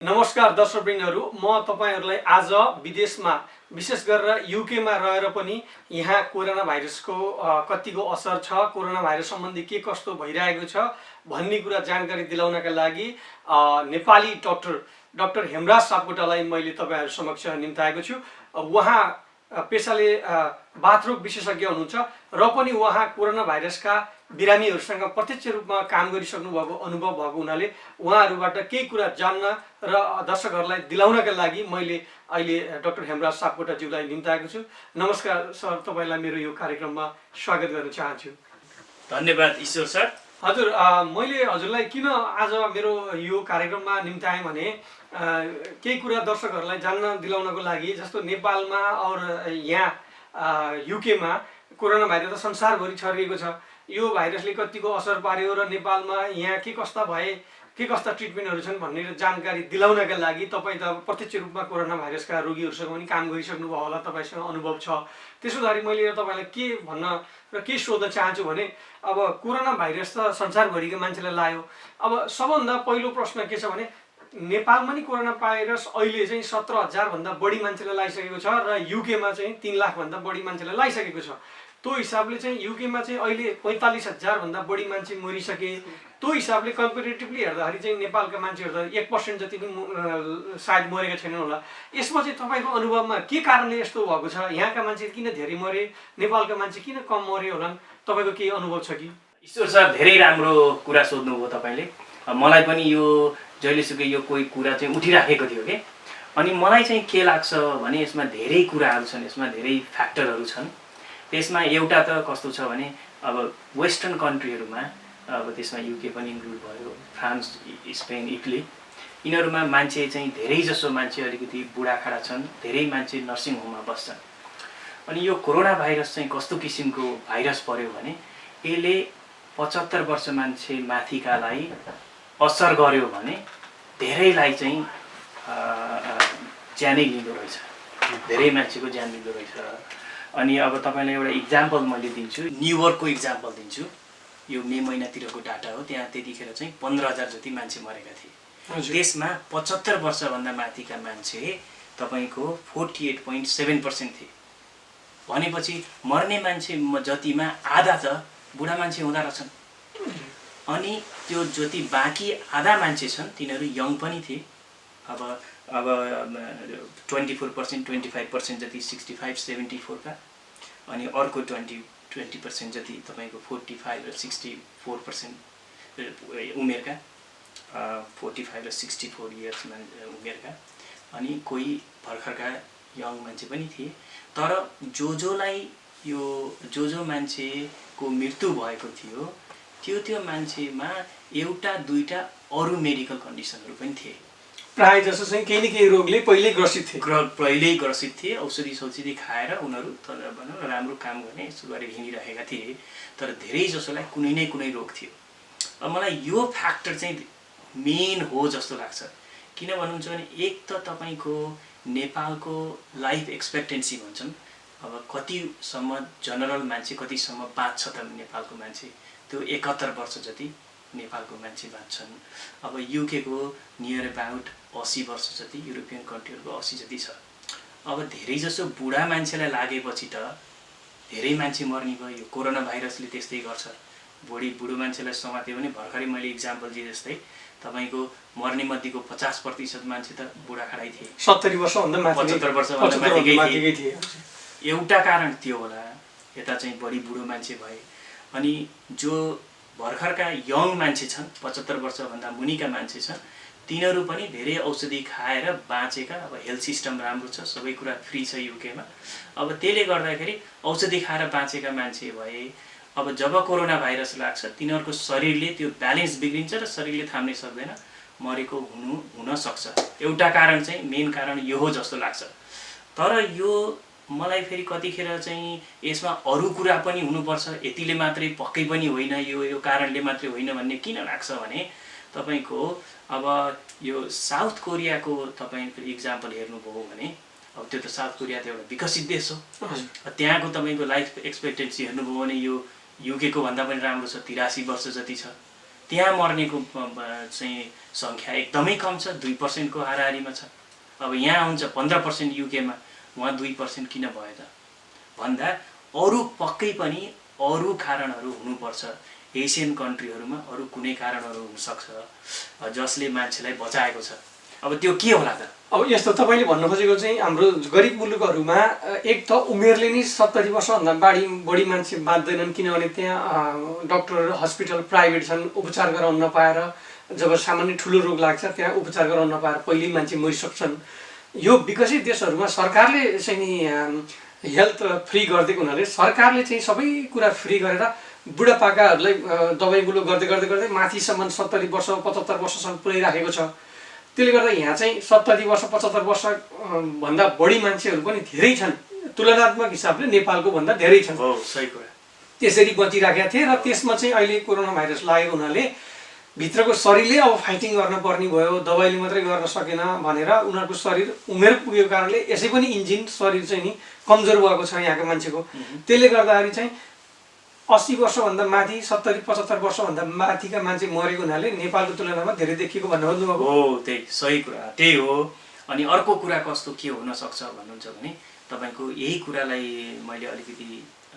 नमस्कार दर्शकवृन्दहरू, म तपाईहरुलाई आज विदेशमा विशेष गरेर युकेमा रहेर पनि यहाँ कोरोना भाइरसको कतिको असर छ, कोरोना भाइरस सम्बन्धी के कस्तो भइरहेको छ भन्ने कुरा जानकारी दिलाउनका लागि नेपाली डाक्टर हेमराज सापकोटालाई मैले तपाईहरु समक्ष निम्ताएको छु। उहाँ पेशाले बाथरोग विशेषज्ञ हुनुहुन्छ र पनि उहाँ कोरोना भाइरसका बिरामीहरूसँग प्रत्यक्ष रूपमा काम गरिसक्नु भएको अनुभव भएको हुनाले उहाँहरूबाट केही कुरा जान्न र दर्शकहरूलाई दिलाउनका लागि मैले अहिले डाक्टर हेमराज सापकोटाज्यूलाई निम्ताएको छु। नमस्कार सर, तपाईलाई मेरो यो कार्यक्रममा स्वागत गर्न चाहन्छु। धन्यवाद ईश्वर सर। हजुर, मैले हजुरलाई किन आज मेरो यो कार्यक्रममा निम्ताएँ भने केही कुरा दर्शकहरूलाई जान्न दिलाउनको लागि, जस्तो नेपालमा और यहाँ युकेमा कोरोना भाइरस संसारभरि छरिएको छ। यो भाइरसले कतिको असर पार्यो र नेपालमा यहाँ के कस्ता भए, के कस्ता ट्रिटमेन्टहरू छन् भन्ने जानकारी दिलाउनका लागि तपाईँ त प्रत्यक्ष रूपमा कोरोना भाइरसका रोगीहरूसँग पनि काम गरिसक्नु भयो होला, तपाईसँग अनुभव छ। त्यसो हुँदाखेरि मैले तपाईलाई के भन्न र के सोध्न चाहन्छु भने, अब कोरोना भाइरस त संसारभरिको मान्छेलाई लाग्यो। अब सबभन्दा पहिलो प्रश्न के छ भने, नेपालमा नि कोरोना भाइरस अहिले चाहिँ 17,000 भन्दा बढी मान्छेलाई लागिसकेको छ र युकेमा चाहिँ 3 लाख भन्दा बढी मान्छेलाई लागिसकेको छ। त्यो हिसाबले चाहिँ युकेमा चाहिँ अहिले 45,000 भन्दा बढी मान्छे मरिसके। त्यो हिसाबले कम्पेरिटिभली हेर्दाखेरि चाहिँ नेपालका मान्छेहरू त 1% जति पनि सायद मरेका छैनन् होला। यसमा चाहिँ तपाईँको अनुभवमा के कारणले यस्तो भएको छ? यहाँका मान्छे किन धेरै मरे, नेपालका मान्छे किन कम मरे होलान्? तपाईँको केही अनुभव छ कि? ईश्वर सर, धेरै राम्रो कुरा सोध्नुभयो तपाईँले। मलाई पनि यो जहिलेसुकै यो कोही कुरा चाहिँ उठिराखेको थियो के। अनि मलाई चाहिँ के लाग्छ भने यसमा धेरै कुराहरू छन्, यसमा धेरै फ्याक्टरहरू छन्। त्यसमा एउटा त कस्तो छ भने, अब वेस्टर्न कन्ट्रीहरूमा, अब त्यसमा युके पनि इन्क्लुड भयो, फ्रान्स, स्पेन, इटली, यिनीहरूमा मान्छे चाहिँ धेरै जसो मान्छे अलिकति बुढाखाडा छन्, धेरै मान्छे नर्सिङ होममा बस्छन्। अनि यो कोरोना भाइरस चाहिँ कस्तो किसिमको भाइरस पर्यो भने, यसले 75 वर्ष मान्छे माथिकालाई असर गर्यो भने धेरैलाई चाहिँ ज्यानै लिँदो रहेछ, धेरै मान्छेको ज्यान लिँदो रहेछ। अनि अब तपाईँलाई एउटा इक्जाम्पल मैले दिन्छु, न्युयोर्कको इक्जाम्पल दिन्छु। यो मे महिनातिरको डाटा हो, त्यहाँ त्यतिखेर चाहिँ 15,000 जति मान्छे मरेका थिए। त्यसमा 75 वर्षभन्दा माथिका मान्छे तपाईँको 48.7% थिए। भनेपछि मर्ने मान्छे जतिमा आधा त बुढा मान्छे हुँदो रहेछन्। अनि त्यो जति बाँकी आधा मान्छे छन् तिनीहरू यङ पनि थिए। अब 24%, 25% जति 65-74 का, अनि अर्को 20% जति तपाईँको 45 र 64% उमेरका, 45 र 64 इयर्समा उमेरका, अनि कोही भर्खरका यङ मान्छे पनि थिए। तर जो मान्छेको मृत्यु भएको थियो त्यो मान्छेमा एउटा दुईटा अरू मेडिकल कन्डिसनहरू पनि थिए। प्राय जसो चाहिँ केही न केही रोगले पहिल्यै ग्रसित थिए। औषधि खाएर उनीहरू भनौँ राम्रो काम गर्ने यसो गरेर हिँडिरहेका थिए, तर धेरै जसोलाई कुनै न कुनै रोग थियो। अब मलाई यो फ्याक्टर चाहिँ मेन हो जस्तो लाग्छ। किन भन्नुहुन्छ भने, एक त तपाईँको नेपालको लाइफ एक्सपेक्टेन्सी भन्छन्, अब कतिसम्म जनरल मान्छे कतिसम्म बाँच्छ त नेपालको मान्छे, त्यो 71 वर्ष जति नेपालको मान्छे बाँच्छन्। अब युकेको नियर अबाउट 80 वर्ष जति, युरोपियन कन्ट्रीहरूको 80 जति छ। अब धेरै जसो बुढा मान्छेलाई लागेपछि त धेरै मान्छे मर्ने भयो। यो कोरोना भाइरसले त्यस्तै गर्छ। बुढो मान्छेलाई समात्यो भने, भर्खरै मैले इक्जाम्पल दिए जस्तै तपाईँको मर्ने मध्येको 50% मान्छे त बुढाखाडै थिए, 70 वर्षभन्दा माथि, 75 वर्षभन्दा माथिकै थिए। एउटा कारण त्यो होला, यता चाहिँ बढी बुढो मान्छे भए। अनि जो भर्खरका यङ मान्छे छन्, 75 वर्षभन्दा मुनिका मान्छे छन्, तिनीहरू पनि धेरै औषधि खाएर बाँचेका। अब हेल्थ सिस्टम राम्रो छ, सबै कुरा फ्री छ युकेमा। अब त्यसले गर्दाखेरि औषधि खाएर बाँचेका मान्छे भए। अब जब कोरोना भाइरस लाग्छ, तिनीहरूको शरीरले त्यो ब्यालेन्स बिग्रिन्छ र शरीरले थाम्नै सक्दैन, मरेको हुन सक्छ। एउटा कारण चाहिँ, मेन कारण यो हो जस्तो लाग्छ। तर यो मलाई फेरि कतिखेर चाहिँ यसमा अरू कुरा पनि हुनुपर्छ, यतिले मात्रै पक्कै पनि होइन, यो कारणले मात्रै होइन भन्ने किन लाग्छ भने, तपाईँको अब यो साउथ कोरियाको तपाईँ इक्जाम्पल हेर्नुभयो भने, अब त्यो त साउथ कोरिया त एउटा विकसित देश हो। त्यहाँको तपाईँको लाइफ एक्सपेक्टेन्सी हेर्नुभयो भने यो युकेको भन्दा पनि राम्रो छ, 83 वर्ष जति छ। त्यहाँ मर्नेको चाहिँ सङ्ख्या एकदमै कम छ, 2% को हाराहारीमा छ। अब यहाँ हुन्छ 15% युकेमा, उहाँ 2% किन भयो त भन्दा अरू पक्कै पनि अरू कारणहरू हुनुपर्छ। एसियन कन्ट्रीहरूमा अरू कुनै कारणहरू हुनसक्छ जसले मान्छेलाई बचाएको छ। अब त्यो के होला त? अब यस्तो तपाईँले भन्नु खोजेको चाहिँ हाम्रो गरिब मुलुकहरूमा एक त उमेरले नै 70 वर्षभन्दा बढी मान्छे बाँच्दैनन्, किनभने त्यहाँ डक्टर हस्पिटल प्राइभेट छन्, उपचार गराउन नपाएर जब सामान्य ठुलो रोग लाग्छ त्यहाँ उपचार गराउन नपाएर पहिले मान्छे मरिसक्छन्। यो विकसित देशहरूमा सरकारले चाहिँ नि हेल्थ फ्री गरिदिएको हुनाले सरकारले चाहिँ सबै कुरा फ्री गरेर बुढापाकाहरूलाई दबाई मुलो गर्दै गर्दै गर्दै माथिसम्म 70 वर्ष 75 वर्षसम्म पुर्याइराखेको छ। त्यसले गर्दा यहाँ चाहिँ 70 वर्ष 75 वर्ष भन्दा बढी मान्छेहरू पनि धेरै छन्, तुलनात्मक हिसाबले नेपालको भन्दा धेरै छन्। सही कुरा। त्यसरी बचिराखेका थिए र त्यसमा चाहिँ अहिले कोरोना भाइरस लागेको हुनाले भित्रको शरीरले अब फाइटिङ गर्न पर्ने भयो, दबाईले मात्रै गर्न सकेन भनेर उनीहरूको शरीर उमेर पुगेको कारणले यसै पनि इन्जिन शरीर चाहिँ नि कमजोर भएको छ यहाँको मान्छेको। त्यसले गर्दाखेरि चाहिँ 80 वर्षभन्दा माथि 70 75 वर्षभन्दा माथिका मान्छे मरेको हुनाले नेपालको तुलनामा धेरै देखिएको भन्नु खोज्नुभएको हो। त्यही सही कुरा, त्यही हो। अनि अर्को कुरा कस्तो के हुनसक्छ भन्नुहुन्छ भने तपाईँको यही कुरालाई मैले अलिकति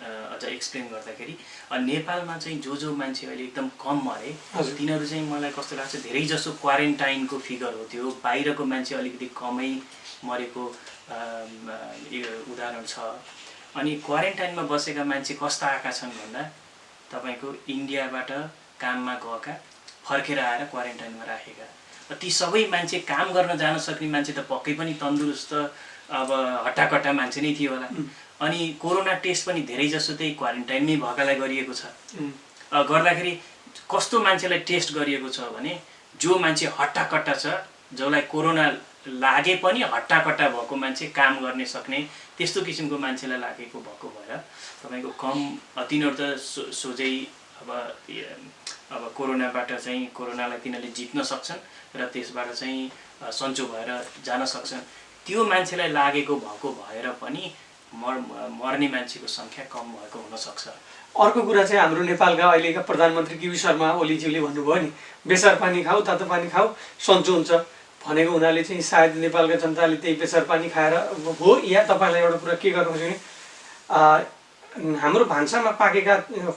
अझ एक्सप्लेन गर्दाखेरि नेपालमा चाहिँ जो मान्छे अहिले एकदम कम मरे तिनीहरू चाहिँ मलाई कस्तो लाग्छ धेरै जसो क्वारेन्टाइनको फिगर हो। त्यो बाहिरको मान्छे अलिकति कमै मरेको उदाहरण छ। अनि क्वारेन्टाइनमा बसेका मान्छे कस्ता आएका छन् भन्दा तपाईँको इन्डियाबाट काममा गएका फर्केर आएर क्वारेन्टाइनमा राखेका। ती सबै मान्छे काम गर्न जान सक्ने मान्छे त पक्कै पनि तन्दुरुस्त अब हट्टाकट्टा मान्छे नै थियो होला। अनि कोरोना टेस्ट पनि धेरै जसो त्यही क्वारेन्टाइनमै भएकालाई गरिएको छ। गर्दाखेरि कस्तो मान्छेलाई टेस्ट गरिएको छ भने जो मान्छे हट्टाकट्टा छ, जसलाई कोरोना लागे पनि हट्टाकट्टा भएको मान्छे, काम गर्ने सक्ने त्यस्तो किसिमको मान्छेलाई लागेको भएको भएर तपाईँको कम तिनीहरू त सोझै अब कोरोनाबाट चाहिँ कोरोनालाई तिनीहरूले जित्न सक्छन् र त्यसबाट चाहिँ सन्चो भएर जान सक्छन्। त्यो मान्छेलाई लागेको भएको भएर पनि मर्ने मान्छेको सङ्ख्या कम भएको हुनसक्छ। अर्को कुरा चाहिँ हाम्रो नेपालका अहिलेका प्रधानमन्त्री केपी शर्मा ओलीज्यूले भन्नुभयो नि, बेसार पानी खाऊ तातो पानी खाऊ सन्चो हुन्छ भनेको हुनाले चाहिँ सायद नेपालका जनताले त्यही बेसार पानी खाएर हो। या तपाईँलाई एउटा कुरा के गर्नु भने हाम्रो भान्सामा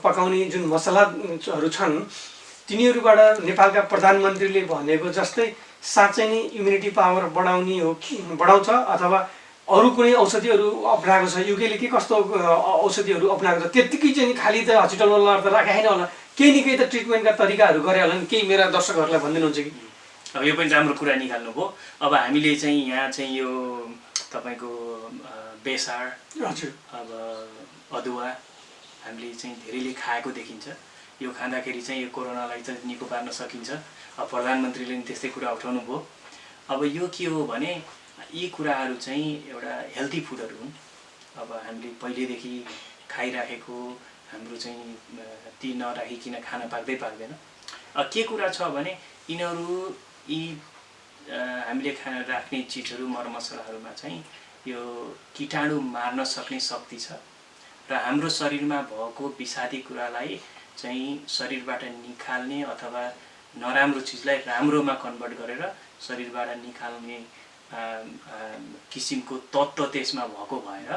पकाउने जुन मसलाहरू छन् तिनीहरूबाट नेपालका प्रधानमन्त्रीले भनेको जस्तै साँच्चै नै इम्युनिटी पावर बढाउने हो कि बढाउँछ अथवा अरू कुनै औषधिहरू अप्नाएको छ? युकेले के कस्तो औषधिहरू अप्नाएको छ? त्यत्तिकै चाहिँ खालि त हस्पिटलमा लगेर त राखेको छैन होला, केही न केही त ट्रिटमेन्टका तरिकाहरू गरे होला नि। केही मेरा दर्शकहरूलाई भनिदिनुहुन्छ कि? अब यो पनि राम्रो कुरा निकाल्नुभयो। अब हामीले चाहिँ यहाँ चाहिँ यो तपाईँको बेसार, हजुर, अब अदुवा हामीले चाहिँ धेरैले खाएको देखिन्छ। यो खाँदाखेरि चाहिँ यो कोरोनालाई चाहिँ निको पार्न सकिन्छ। अब प्रधानमन्त्रीले पनि त्यस्तै कुरा उठाउनु भयो। अब यो के हो भने यी कुराहरू चाहिँ एउटा हेल्दी फुडहरू हुन्। अब हामीले पहिलेदेखि खाइराखेको हाम्रो चाहिँ ती नराखिकन खान पाक्दैन। के कुरा छ भने यिनीहरू यी हामीले राख्ने चिजहरू मरमसलाहरूमा चाहिँ यो कीटाणु मार्न सक्ने शक्ति छ र हाम्रो शरीरमा भएको विषादी कुरालाई चाहिँ शरीरबाट निकाल्ने अथवा नराम्रो चिजलाई राम्रोमा कन्भर्ट गरेर शरीरबाट निकाल्ने किसिमको तत्त्व त्यसमा भएको भएर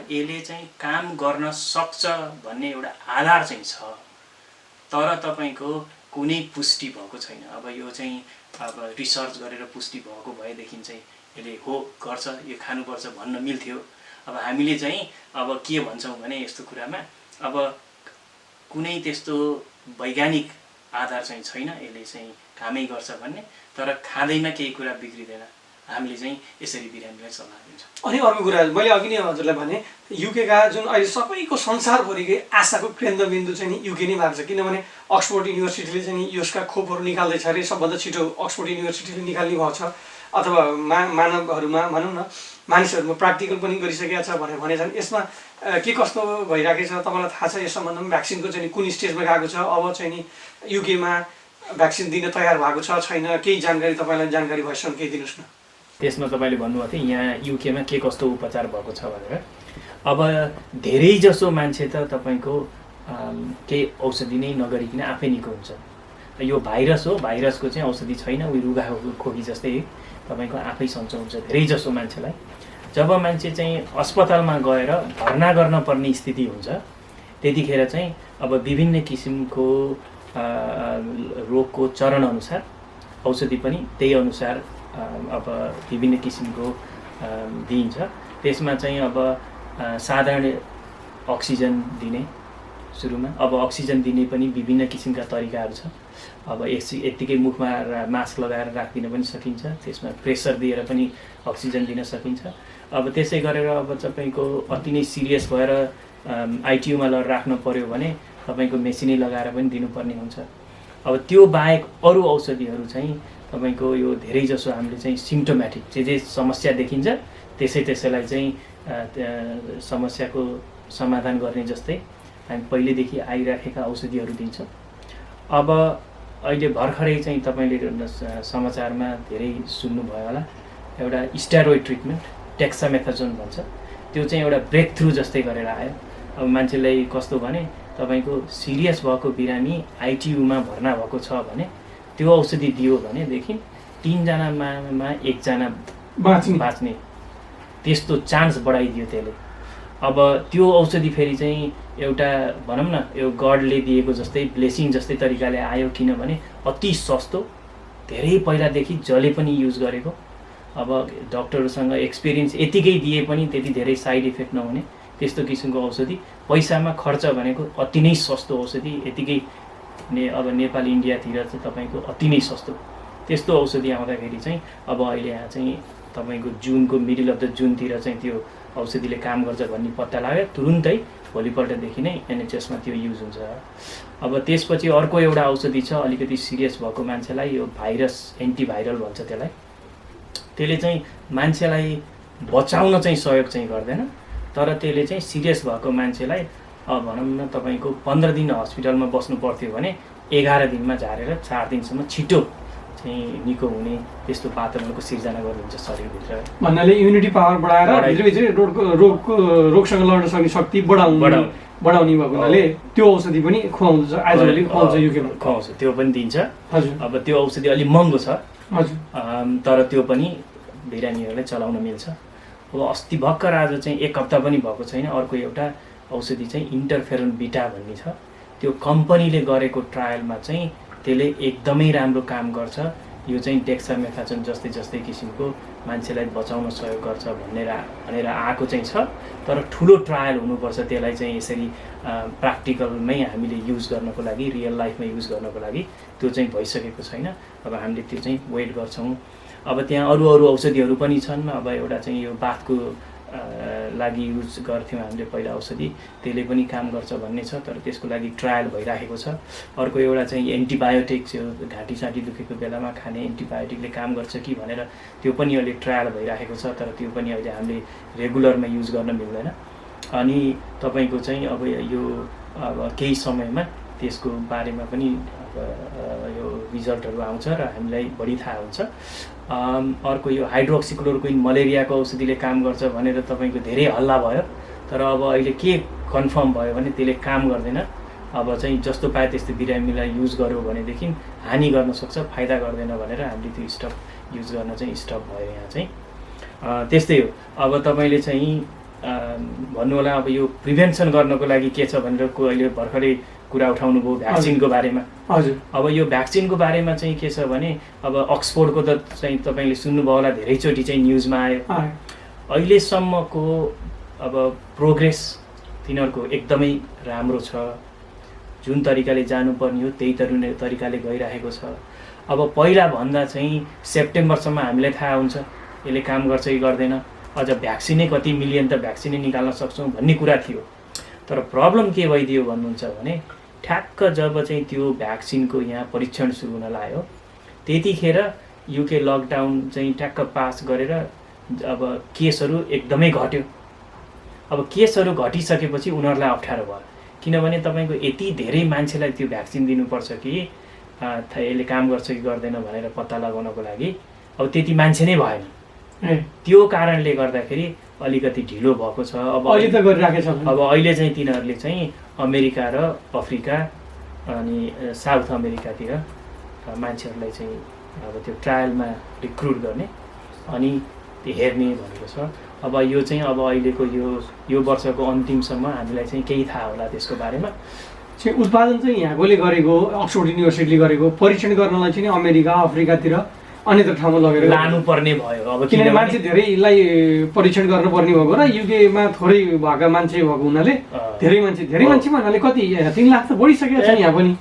यसले चाहिँ काम गर्न सक्छ भन्ने एउटा आधार चाहिँ छ। तर तपाईँको कुनै पुष्टि भएको छैन। अब यो चाहिँ अब रिसर्च गरेर पुष्टि भएको भएदेखि चाहिँ यसले हो गर्छ, यो खानुपर्छ भन्न मिल्थ्यो। अब हामीले चाहिँ अब के भन्छौँ भने यस्तो कुरामा अब कुनै त्यस्तो वैज्ञानिक आधार चाहिँ छैन यसले चाहिँ कामै गर्छ भन्ने। तर खाँदैमा केही कुरा बिग्रिँदैन, हामीले चाहिँ यसरी बिरामीलाई सल्लाह दिन्छौँ। अनि अर्को कुरा मैले अघि नै हजुरलाई भने युकेका जुन अहिले सबैको संसारभरिकै आशाको केन्द्रबिन्दु चाहिँ नि युके नै भएको छ। किनभने अक्सफोर्ड युनिभर्सिटीले चाहिँ यसका खोपहरू निकाल्दैछ अरे, सबभन्दा छिटो अक्सफोर्ड युनिभर्सिटीले निकाल्ने भएको छ। अथवा मानवहरूमा भनौँ न मानिसहरूमा प्र्याक्टिकल पनि गरिसकेका छ भनेर भनेछन्। यसमा के कस्तो भइरहेको छ तपाईँलाई थाहा छ? यस सम्बन्धमा भ्याक्सिनको चाहिँ कुन स्टेजमा गएको छ? अब चाहिँ नि युकेमा भ्याक्सिन दिन तयार भएको छ छैन? केही जानकारी तपाईँलाई जानकारी भएसँग केही दिनुहोस् न। त्यसमा तपाईँले भन्नुभएको थियो यहाँ युकेमा के कस्तो उपचार भएको छ भनेर। अब धेरै जसो मान्छे त तपाईँको केही औषधि नै नगरिकन आफै निको हुन्छ। यो भाइरस हो, भाइरसको चाहिँ औषधि छैन, उयो रुगा खोकी जस्तै तपाईँको आफै सन्चो हुन्छ धेरैजसो मान्छेलाई। जब मान्छे चाहिँ अस्पतालमा गएर भर्ना गर्न पर्ने स्थिति हुन्छ त्यतिखेर चाहिँ अब विभिन्न किसिमको रोगको चरणअनुसार औषधि पनि त्यही अनुसार अब विभिन्न किसिमको दिइन्छ। त्यसमा चाहिँ अब साधारण अक्सिजन दिने सुरुमा, अब अक्सिजन दिने पनि विभिन्न किसिमका तरिकाहरू छ। अब यत्तिकै मुखमा मास्क लगाएर राखिदिन पनि सकिन्छ, त्यसमा प्रेसर दिएर पनि अक्सिजन दिन सकिन्छ। अब त्यसै गरेर अब तपाईँको अति नै सिरियस भएर आइटियुमा लगेर राख्नु पर्यो भने तपाईँको मेसिनै लगाएर पनि दिनुपर्ने हुन्छ। अब त्यो बाहेक अरू औषधिहरू चाहिँ तपाईँको यो धेरैजसो हामीले चाहिँ सिम्टोमेटिक जे समस्या देखिन्छ त्यसैलाई चाहिँ समस्याको समाधान गर्ने जस्तै हामी पहिलेदेखि आइराखेका औषधिहरू दिन्छौँ। अब अहिले भर्खरै चाहिँ तपाईँले समाचारमा धेरै सुन्नुभयो होला, एउटा स्टेरोइड ट्रिटमेन्ट डेक्सामेथाजोन भन्छ, त्यो चाहिँ एउटा ब्रेक थ्रु जस्तै गरेर आयो। अब मान्छेलाई कस्तो भने तपाईँको सिरियस भएको बिरामी आइटियुमा भर्ना भएको छ भने त्यो औषधि दियो भनेदेखि 3 जनामा 1 जना बाँच्ने त्यस्तो चान्स बढाइदियो त्यसले। अब त्यो औषधि फेरि चाहिँ एउटा भनौँ न यो गडले दिएको जस्तै ब्लेसिङ जस्तै तरिकाले आयो, किनभने अति सस्तो, धेरै पहिलादेखि जसले पनि युज गरेको। अब डक्टरसँग एक्सपिरियन्स यतिकै दिए पनि त्यति धेरै साइड इफेक्ट नहुने त्यस्तो किसिमको औषधि, पैसामा खर्च भनेको अति नै सस्तो औषधि, यतिकै अब नेपाल इन्डियातिर चाहिँ तपाईँको अति नै सस्तो त्यस्तो औषधि आउँदाखेरि चाहिँ अब अहिले यहाँ चाहिँ तपाईँको जुनको मिडल अफ द जुनतिर चाहिँ त्यो औषधिले काम गर्छ भन्ने पत्ता लाग्यो, तुरुन्तै भोलिपल्टदेखि नै एनएचएसमा त्यो युज हुन्छ। अब त्यसपछि अर्को एउटा औषधि छ अलिकति सिरियस भएको मान्छेलाई, यो भाइरस एन्टिभाइरल भन्छ त्यसलाई। त्यसले चाहिँ मान्छेलाई बचाउन चाहिँ सहयोग चाहिँ गर्दैन, तर त्यसले चाहिँ सिरियस भएको मान्छेलाई भनौँ न तपाईँको 15 दिन हस्पिटलमा बस्नु पर्थ्यो भने 11 दिनमा झारेर 4 दिनसम्म छिटो चाहिँ निको हुने त्यस्तो वातावरणको सिर्जना गरिदिन्छ शरीरभित्र। भन्नाले इम्युनिटी पावर बढाएर भित्रभित्रै रोगसँग लड्न सक्ने शक्ति बढाउने भएको हुनाले त्यो औषधि पनि खुवाउँछ, आजभोलि खुवाउँछ, युकेमा खुवाउँछ, त्यो पनि दिन्छ। हजुर। अब त्यो औषधि अलिक महँगो छ, हजुर, तर त्यो पनि बिरामीहरूलाई चलाउन मिल्छ। अब अस्ति भर्खर आज चाहिँ 1 हप्ता पनि भएको छैन, अर्को एउटा औषधि चाहिँ इन्टरफेरोन बिटा भन्ने छ, त्यो कम्पनीले गरेको ट्रायलमा चाहिँ त्यसले एकदमै राम्रो काम गर्छ। यो चाहिँ डेक्सामेथाजोन जस्तै किसिमको मान्छेलाई बचाउन सहयोग गर्छ भनेर आएको चाहिँ छ, तर ठुलो ट्रायल हुनुपर्छ त्यसलाई चाहिँ यसरी प्र्याक्टिकलमै हामीले युज गर्नको लागि, रियल लाइफमा युज गर्नको लागि त्यो चाहिँ भइसकेको छैन। अब हामीले त्यो चाहिँ वेट गर्छौँ। अब त्यहाँ अरू औषधिहरू पनि छन्। अब एउटा चाहिँ यो बाथको लागि युज गर्थ्यौँ हामीले पहिला औषधि, त्यसले पनि काम गर्छ भन्ने छ, तर त्यसको लागि ट्रायल भइराखेको छ। अर्को एउटा चाहिँ एन्टिबायोटिक्स, यो घाँटीसाँटी दुखेको बेलामा खाने एन्टिबायोटिकले काम गर्छ कि भनेर त्यो पनि अहिले ट्रायल भइराखेको छ, तर त्यो पनि अहिले हामीले रेगुलरमा युज गर्न मिल्दैन। अनि तपाईँको चाहिँ अब यो अब केही समयमा त्यसको बारेमा पनि यो रिजल्टहरू आउँछ र हामीलाई बढी थाहा हुन्छ। अर्को यो हाइड्रोक्सिक्लोरोक्विन मलेरियाको औषधिले काम गर्छ भनेर तपाईँको धेरै हल्ला भयो, तर अब अहिले के कन्फर्म भयो भने त्यसले काम गर्दैन। अब चाहिँ जस्तो पाए त्यस्तो बिरामीलाई युज गर्यो भनेदेखि हानि गर्न सक्छ, फाइदा गर्दैन भनेर हामीले त्यो स्टप युज गर्न चाहिँ स्टप भयो यहाँ चाहिँ। त्यस्तै हो। अब तपाईँले चाहिँ भन्नु होला अब यो प्रिभेन्सन गर्नको लागि के छ भनेर अहिले भर्खरै कुरा उठाउनु भयो भ्याक्सिनको बारेमा। हजुर। अब यो भ्याक्सिनको बारेमा चाहिँ के छ भने अब अक्सफोर्डको त चाहिँ तपाईँले सुन्नुभयो होला, धेरैचोटि चाहिँ न्युजमा आयो। अहिलेसम्मको अब प्रोग्रेस तिनीहरूको एकदमै राम्रो छ, जुन तरिकाले जानुपर्ने हो त्यही तरिकाले गइरहेको छ। अब पहिला भन्दा चाहिँ सेप्टेम्बरसम्म हामीलाई थाहा हुन्छ यसले काम गर्छ कि गर्दैन, अझ भ्याक्सिनै कति मिलियन त भ्याक्सिनै निकाल्न सक्छौँ भन्ने कुरा थियो। तर प्रब्लम के भइदियो भन्नुहुन्छ भने ठ्याक्क जब चाहिँ त्यो भ्याक्सिनको यहाँ परीक्षण सुरु हुन लाग्यो त्यतिखेर युके लकडाउन चाहिँ ठ्याक्क पास गरेर अब केसहरू एकदमै घट्यो। अब केसहरू घटिसकेपछि उनीहरूलाई अप्ठ्यारो भयो, किनभने तपाईँको यति धेरै मान्छेलाई त्यो भ्याक्सिन दिनुपर्छ कि यसले काम गर्छ कि गर्दैन भनेर पत्ता लगाउनको लागि अब त्यति मान्छे नै भएन। त्यो कारणले गर्दाखेरि अलिकति ढिलो भएको छ। अब अहिले त गरिराखेको छ। अब अहिले चाहिँ तिनीहरूले चाहिँ अमेरिका र अफ्रिका अनि साउथ अमेरिकातिर मान्छेहरूलाई चाहिँ अब त्यो ट्रायलमा रिक्रुट गर्ने अनि त्यो हेर्ने भनेको छ। अब यो चाहिँ अब अहिलेको यो वर्षको अन्तिमसम्म हामीलाई चाहिँ केही थाहा होला त्यसको बारेमा। चाहिँ उत्पादन चाहिँ यहाँकोले गरेको, अक्सफोर्ड युनिभर्सिटीले गरेको परीक्षण गर्नलाई चाहिँ अमेरिका अफ्रिकातिर अन्यत्र ठाउँमा लगेर लानुपर्ने भयो। अब किनभने मान्छे धेरैलाई परीक्षण गर्नुपर्ने भएको र युकेमा थोरै भएका मान्छे भएको हुनाले धेरै मान्छे भन्नाले कति 3 लाख त बढिसकेको छ यहाँ पनि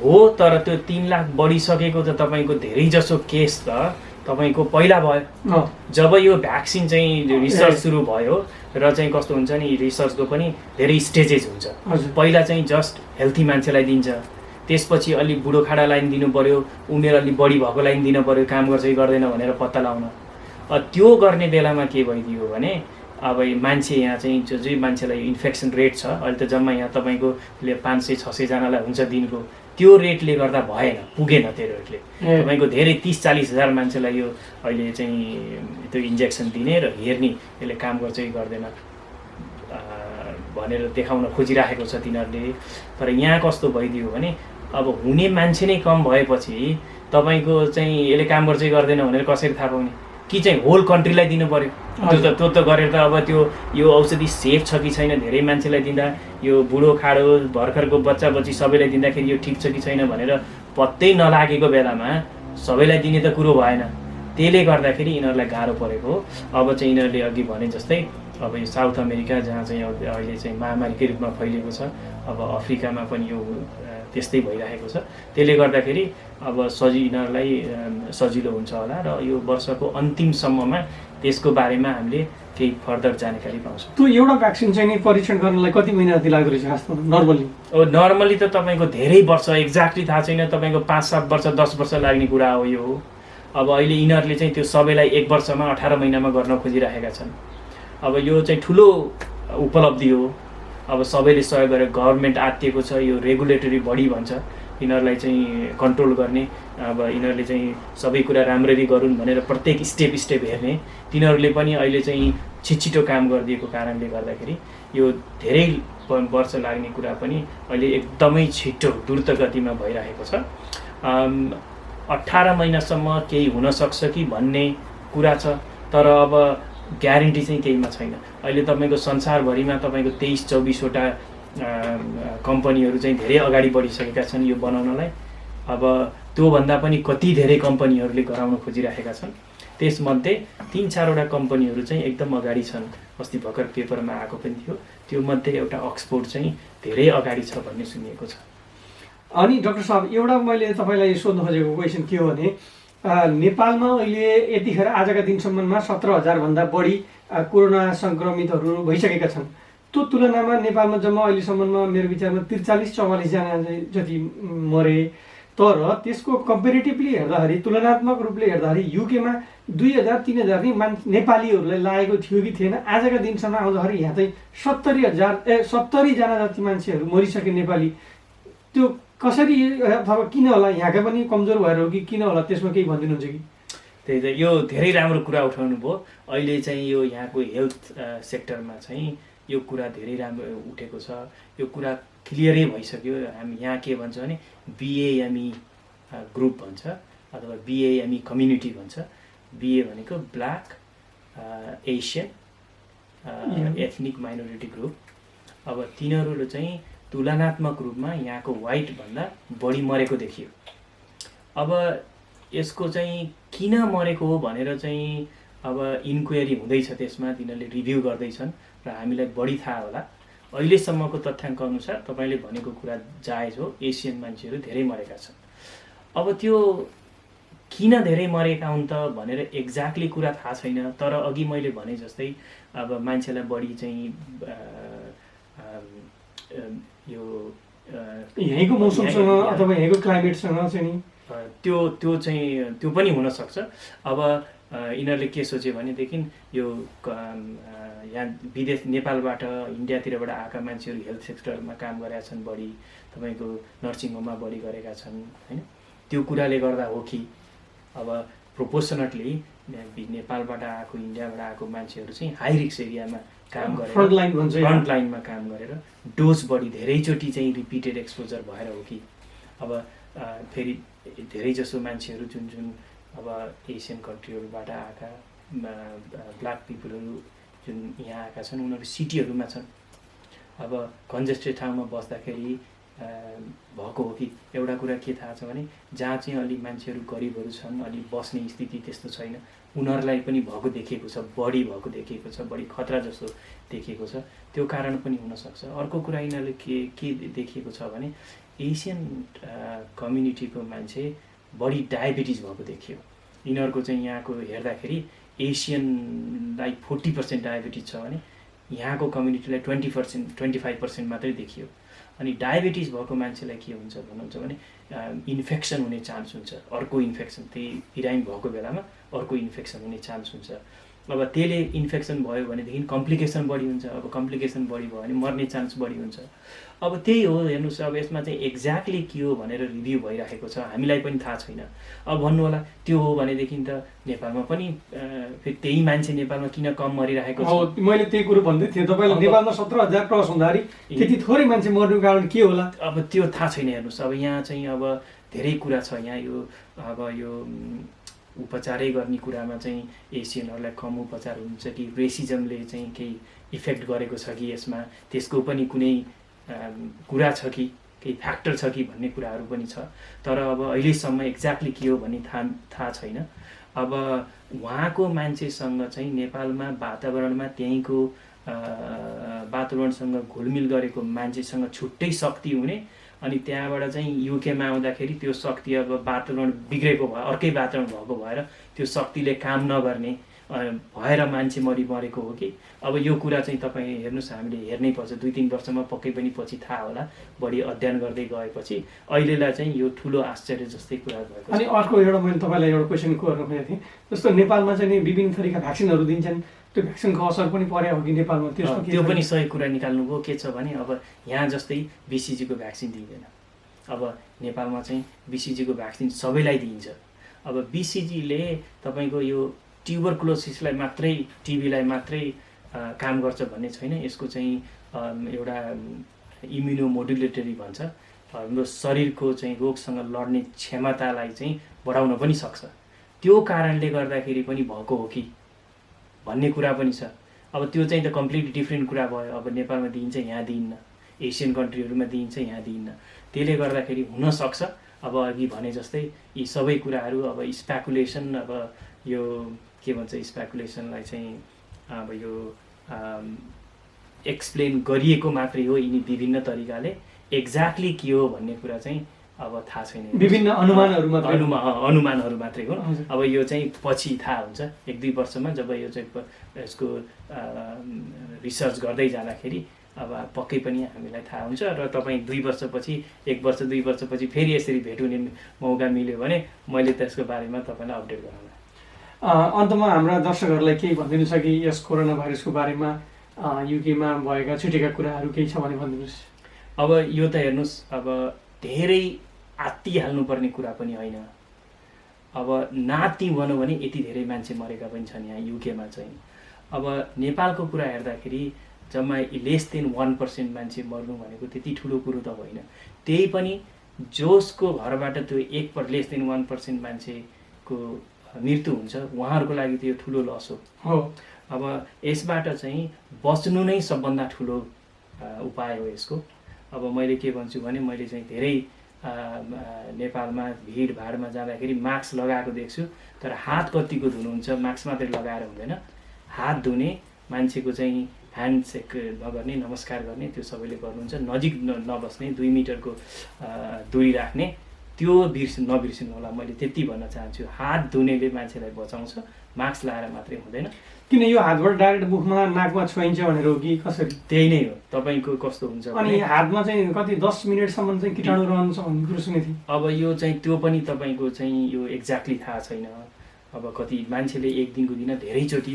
हो। तर त्यो 3 लाख बढिसकेको त तपाईँको धेरै जसो केस त तपाईँको पहिला भयो जब यो भ्याक्सिन चाहिँ रिसर्च सुरु भयो र चाहिँ कस्तो हुन्छ नि रिसर्चको पनि धेरै स्टेजेस हुन्छ। पहिला चाहिँ जस्ट हेल्थी मान्छेलाई दिन्छ, त्यसपछि अलि बुढोखाडालाई दिनु पर्यो, उमेर अलि बढी भएकोलाई दिनु पर्यो, काम गर्छ कि गर्दैन भनेर पत्ता लगाउन। त्यो गर्ने बेलामा के भइदियो भने अब मान्छे यहाँ चाहिँ जो मान्छेलाई इन्फेक्सन रेट छ अहिले त जम्मा यहाँ तपाईँको 500-600 जनालाई हुन्छ दिनको, त्यो रेटले गर्दा भएन, पुगेन त्यो रेटले। तपाईँको धेरै 30-40 हजार मान्छेलाई यो अहिले चाहिँ त्यो इन्जेक्सन दिने र हेर्ने यसले काम गर्छ कि गर्दैन भनेर देखाउन खोजिराखेको छ तिनीहरूले। तर यहाँ कस्तो भइदियो भने अब हुने मान्छे नै कम भएपछि तपाईँको चाहिँ यसले काम गर्छ कि गर्दैन भनेर कसरी थाहा पाउने? कि चाहिँ होल कन्ट्रीलाई दिनु पर्यो? त्यो त गरेर त अब यो औषधि सेफ छ कि छैन, धेरै मान्छेलाई दिँदा यो बुढो खाडो भर्खरको बच्चा बच्ची सबैलाई दिँदाखेरि यो ठिक छ कि छैन भनेर पत्तै नलागेको बेलामा सबैलाई दिने त कुरो भएन। त्यसले गर्दाखेरि यिनीहरूलाई गाह्रो परेको। अब चाहिँ यिनीहरूले अघि भने जस्तै अब यो साउथ अमेरिका जहाँ चाहिँ अहिले चाहिँ महामारीकै रूपमा फैलिएको छ, अब अफ्रिकामा पनि यो त्यस्तै भइरहेको छ। त्यसले गर्दाखेरि अब यिनीहरूलाई सजिलो हुन्छ होला र यो वर्षको अन्तिमसम्ममा त्यसको बारेमा हामीले केही फर्दर जानकारी पाउँछौँ। त्यो एउटा भ्याक्सिन चाहिँ नि परीक्षण गर्नलाई कति महिना जति लाग्दो रहेछ खासमा नर्मली? नर्मली त तपाईँको धेरै वर्ष एक्ज्याक्टली थाहा छैन, तपाईँको 5-7 वर्ष 10 वर्ष लाग्ने कुरा हो यो। अब अहिले यिनीहरूले चाहिँ त्यो सबैलाई 1 वर्षमा 18 महिनामा गर्न खोजिरहेका छन्। अब यो चाहिँ ठुलो उपलब्धि हो। अब सबैले सहयोग गरेर गभर्मेन्ट आत्तिएको छ, यो रेगुलेटरी बडी भन्छ यिनीहरूलाई चाहिँ कन्ट्रोल गर्ने। अब यिनीहरूले चाहिँ सबै कुरा राम्ररी गरून् भनेर प्रत्येक स्टेप हेर्ने, तिनीहरूले पनि अहिले चाहिँ छिटो काम गरिदिएको कारणले गर्दाखेरि यो धेरै वर्ष लाग्ने कुरा पनि अहिले एकदमै छिटो द्रुत गतिमा भइरहेको छ। 18 महिनासम्म केही हुनसक्छ कि भन्ने कुरा छ, तर अब ग्यारेन्टी चाहिँ केहीमा छैन। अहिले तपाईँको संसारभरिमा तपाईँको 23-24 वटा कम्पनीहरू चाहिँ धेरै अगाडि बढिसकेका छन् यो बनाउनलाई। अब त्योभन्दा पनि कति धेरै कम्पनीहरूले गराउन खोजिरहेका छन्। त्यसमध्ये 3-4 वटा कम्पनीहरू चाहिँ एकदम अगाडि छन्। अस्ति भर्खर पेपरमा आएको पनि थियो, त्यो मध्ये एउटा अक्सफोर्ड चाहिँ धेरै अगाडि छ भन्ने सुनिएको छ। अनि डाक्टर साहब एउटा मैले तपाईँलाई सोध्न खोजेको क्वेसन के हो भने नेपालमा अहिले यतिखेर आजका दिनसम्ममा 17,000 भन्दा बढी कोरोना सङ्क्रमितहरू भइसकेका छन्। त्यो तुलनामा नेपालमा जम्मा अहिलेसम्ममा मेरो विचारमा 43-44 जना जति मरे। तर त्यसको कम्पेरिटिभली हेर्दाखेरि तुलनात्मक रूपले हेर्दाखेरि युकेमा 2,000-3,000 नै नेपालीहरूलाई लागेको थियो कि थिएन। आजका दिनसम्म आउँदाखेरि यहाँ चाहिँ 70 जना जति मान्छेहरू मरिसके नेपाली। त्यो कसरी अथवा किन होला? यहाँका पनि कमजोर भएर हो कि किन होला? त्यसमा केही भनिदिनुहुन्छ कि? त्यही त यो धेरै राम्रो कुरा उठाउनु भयो। अहिले चाहिँ यो यहाँको हेल्थ सेक्टरमा चाहिँ यो कुरा धेरै राम्रो उठेको छ। यो कुरा क्लियरै भइसक्यो। हामी यहाँ के भन्छ भने BAME ग्रुप भन्छ अथवा BAME कम्युनिटी भन्छ। BA भनेको black Asian ethnic minority group. अब तिनीहरू चाहिँ तुलनात्मक रूपमा यहाँको व्हाइट भन्दा बढी मरेको देखियो। अब यसको चाहिँ किन मरेको हो भनेर चाहिँ अब इन्क्वायरी हुँदैछ, त्यसमा तिनीहरूले रिभ्यू गर्दैछन् र हामीलाई बढी थाहा होला। अहिलेसम्मको तथ्याङ्क अनुसार तपाईँले भनेको कुरा जायज हो, एसियन मान्छेहरू धेरै मरेका छन्। अब त्यो किन धेरै मरेका हुन् त भनेर एक्ज्याक्टली कुरा थाहा छैन। तर अघि मैले भने जस्तै अब मान्छेलाई बढी चाहिँ यो यहीँको मौसमसँग अथवा यहीँको क्लाइमेटसँग चाहिँ नि त्यो पनि हुनसक्छ। अब यिनीहरूले के सोच्यो भनेदेखि यो यहाँ विदेश नेपालबाट इन्डियातिरबाट आएका मान्छेहरू हेल्थ सेक्टरमा काम गरेका छन्, बढी तपाईँको नर्सिङ होममा बढी गरेका छन् होइन, त्यो कुराले गर्दा हो कि अब प्रोपोर्सनेटली नेपालबाट आएको इन्डियाबाट आएको मान्छेहरू चाहिँ हाई रिस्क एरियामा काम गरेर फ्रन्ट लाइनमा काम गरेर डोज बढी धेरैचोटि चाहिँ रिपिटेड एक्सपोजर भएर हो कि अब फेरि धेरै जसो मान्छेहरू जुन अब एसियन कन्ट्रीहरूबाट आएका ब्ल्याक पिपलहरू जुन यहाँ आएका छन् उनीहरू सिटीहरूमा छन्। अब कन्जेस्टेड ठाउँमा बस्दाखेरि भएको हो कि एउटा कुरा के थाहा छ भने जहाँ चाहिँ अलि मान्छेहरू गरिबहरू छन्, अलि बस्ने स्थिति त्यस्तो छैन, उनीहरूलाई पनि भएको देखिएको छ, बढी भएको देखिएको छ, बढी खतरा जस्तो देखिएको छ। त्यो कारण पनि हुनसक्छ। अर्को कुरा यिनीहरूले के देखिएको छ भने एसियन कम्युनिटीको मान्छे बढी डायबिटिज भएको देखियो। यिनीहरूको चाहिँ यहाँको हेर्दाखेरि एसियनलाई 40% डायबिटिज छ भने यहाँको कम्युनिटीलाई 25% मात्रै देखियो। अनि डायबिटिज भएको मान्छेलाई के हुन्छ भन्नुहुन्छ भने इन्फेक्सन हुने चान्स हुन्छ, अर्को इन्फेक्सन, त्यही बिरामी भएको बेलामा अर्को इन्फेक्सन हुने चान्स हुन्छ। अब त्यसले इन्फेक्सन भयो भनेदेखि कम्प्लिकेसन बढी हुन्छ। अब कम्प्लिकेसन बढी भयो भने मर्ने चान्स बढी हुन्छ। अब त्यही हो, हेर्नुहोस् अब यसमा चाहिँ एक्ज्याक्टली के हो भनेर रिभ्यू भइरहेको छ, हामीलाई पनि थाहा छैन। अब भन्नु होला त्यो हो भनेदेखि त नेपालमा पनि फेरि त्यही मान्छे नेपालमा किन कम मरिरहेको छ? मैले त्यही कुरो भन्दै थिएँ तपाईँले, नेपालमा 17,000 क्रस हुँदाखेरि त्यति थोरै मान्छे मर्नुको कारण के होला? अब त्यो थाहा छैन। हेर्नुहोस् अब यहाँ चाहिँ अब धेरै कुरा छ। यहाँ यो उपचारै गर्ने कुरामा चाहिँ एसियनहरूलाई कम उपचार हुन्छ कि रेसिजमले चाहिँ केही इफेक्ट गरेको छ कि यसमा, त्यसको पनि कुनै कुरा छ कि केही फ्याक्टर छ कि भन्ने कुराहरू पनि छ। तर अब अहिलेसम्म एक्ज्याक्टली के हो भन्ने थाहा छैन। अब उहाँको मान्छेसँग चाहिँ नेपालमा वातावरणमा त्यहीँको वातावरणसँग घुलमिल गरेको मान्छेसँग छुट्टै शक्ति हुने, अनि त्यहाँबाट चाहिँ युकेमा आउँदाखेरि त्यो शक्ति अब वातावरण बिग्रेको भयो, अर्कै वातावरण भएको भएर त्यो शक्तिले काम नगर्ने भएर मान्छे मरेको हो कि? अब यो कुरा चाहिँ तपाईँ हेर्नुहोस्, हामीले हेर्नै पर्छ। 2-3 वर्षमा पक्कै पनि पछि थाहा होला, बढी अध्ययन गर्दै गएपछि। अहिलेलाई चाहिँ यो ठुलो आश्चर्य जस्तै कुरा भएको छ। अनि अर्को एउटा मैले तपाईँलाई एउटा क्वेसन गर्न खोजेको थिएँ, जस्तो नेपालमा चाहिँ विभिन्न थरीका भ्याक्सिनहरू दिन्छन्, त्यो भ्याक्सिनको असर पनि पर्यो हो कि नेपालमा? त्यो पनि सही कुरा निकाल्नुभयो। के छ भने अब यहाँ जस्तै बिसिजीको भ्याक्सिन दिँदैन। अब नेपालमा चाहिँ बिसिजीको भ्याक्सिन सबैलाई दिइन्छ। अब बिसिजीले तपाईँको यो ट्युबरकुलोसिसलाई मात्रै, टिबीलाई मात्रै काम गर्छ भन्ने छैन। यसको चाहिँ एउटा इम्युनोमोडुलेटरी भन्छ, हाम्रो शरीरको चाहिँ रोगसँग लड्ने क्षमतालाई चाहिँ बढाउन पनि सक्छ। त्यो कारणले गर्दाखेरि पनि भएको हो कि भन्ने कुरा पनि छ। अब त्यो चाहिँ त कम्प्लिटली डिफ्रेन्ट कुरा भयो। अब नेपालमा दिइन्छ, यहाँ दिइन्न, एसियन कन्ट्रीहरूमा दिइन्छ, यहाँ दिइन्न। त्यसले गर्दाखेरि हुनसक्छ। अब अघि भने जस्तै यी सबै कुराहरू अब स्पेकुलेसन, अब यो के भन्छ, स्पेकुलेसनलाई चाहिँ अब यो एक्सप्लेन गरिएको मात्रै हो यिनी विभिन्न तरिकाले। एक्ज्याक्टली के हो भन्ने कुरा चाहिँ अब थाहा छैन। विभिन्न अनुमानहरू मात्रै हो। अब यो चाहिँ पछि थाहा हुन्छ, 1-2 वर्षमा जब यो चाहिँ यसको रिसर्च गर्दै जाँदाखेरि अब पक्कै पनि हामीलाई थाहा हुन्छ। र तपाईँ 2 वर्षपछि, 1 वर्ष 2 वर्षपछि फेरि यसरी भेट हुने मौका मिल्यो भने मैले त्यसको बारेमा तपाईँलाई अपडेट गराउँला। अन्तमा हाम्रा दर्शकहरूलाई केही भनिदिनु छ कि यस कोरोना भाइरसको बारेमा युकेमा भएका छुटेका कुराहरू केही छ भने भनिदिनुहोस्। अब यो त हेर्नुहोस्, अब धेरै आत्तिहाल्नुपर्ने कुरा पनि होइन। अब नाति भनौँ भने यति धेरै मान्छे मरेका पनि छन् यहाँ युकेमा चाहिँ। अब नेपालको कुरा हेर्दाखेरि जम्मा <1% मान्छे मर्नु भनेको त्यति ठुलो कुरो त होइन। त्यही पनि जसको घरबाट त्यो <1% मान्छेको मृत्यु हुन्छ, उहाँहरूको लागि त यो ठुलो लस हो। अब यसबाट चाहिँ बच्नु नै सबभन्दा ठुलो उपाय हो यसको। अब मैले के भन्छु भने मैले चाहिँ धेरै नेपालमा भिडभाडमा जाँदाखेरि मास्क लगाएको देख्छु, तर हात कतिको धुनुहुन्छ, मास्क मात्रै लगाएर हुँदैन। हात धुने, मान्छेको चाहिँ ह्यान्डसेक नगर्ने, नमस्कार गर्ने, त्यो सबैले गर्नुहुन्छ। नजिक नबस्ने, 2 मिटरको दूरी राख्ने, त्यो नबिर्सिनु होला। मैले त्यति भन्न चाहन्छु। हात धुनेले मान्छेलाई बचाउँछ, मास्क लगाएर मात्रै हुँदैन। किन यो हातबाट डाइरेक्ट मुखमा नाकमा छुइन्छ भनेर हो कि कसरी? त्यही नै हो। तपाईँको कस्तो हुन्छ अनि हातमा चाहिँ कति 10 मिनटसम्म चाहिँ कीटाणु रहन्छ भन्ने कुरो सुनेको थिएँ। अब यो चाहिँ त्यो पनि तपाईँको चाहिँ यो एक्ज्याक्टली थाहा छैन। अब कति मान्छेले एक दिनको दिन धेरैचोटि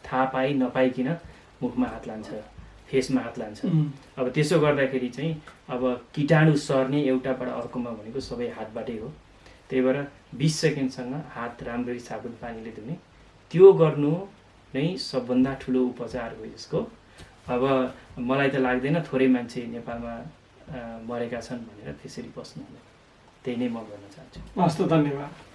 थाहा पाइ नपाइकन मुखमा हात लान्छ, फेसमा हात लान्छ। अब त्यसो गर्दाखेरि चाहिँ अब कीटाणु सर्ने एउटाबाट अर्कोमा भनेको सबै हातबाटै हो। त्यही भएर 20 सेकेन्डसँग हात राम्ररी साबुन पानीले धुने, त्यो गर्नु नै सबभन्दा ठुलो उपचार हो यसको। अब मलाई त लाग्दैन थोरै मान्छे नेपालमा मरेका छन् भनेर त्यसरी बस्नु, त्यही नै म भन्न चाहन्छु। हस् त, धन्यवाद।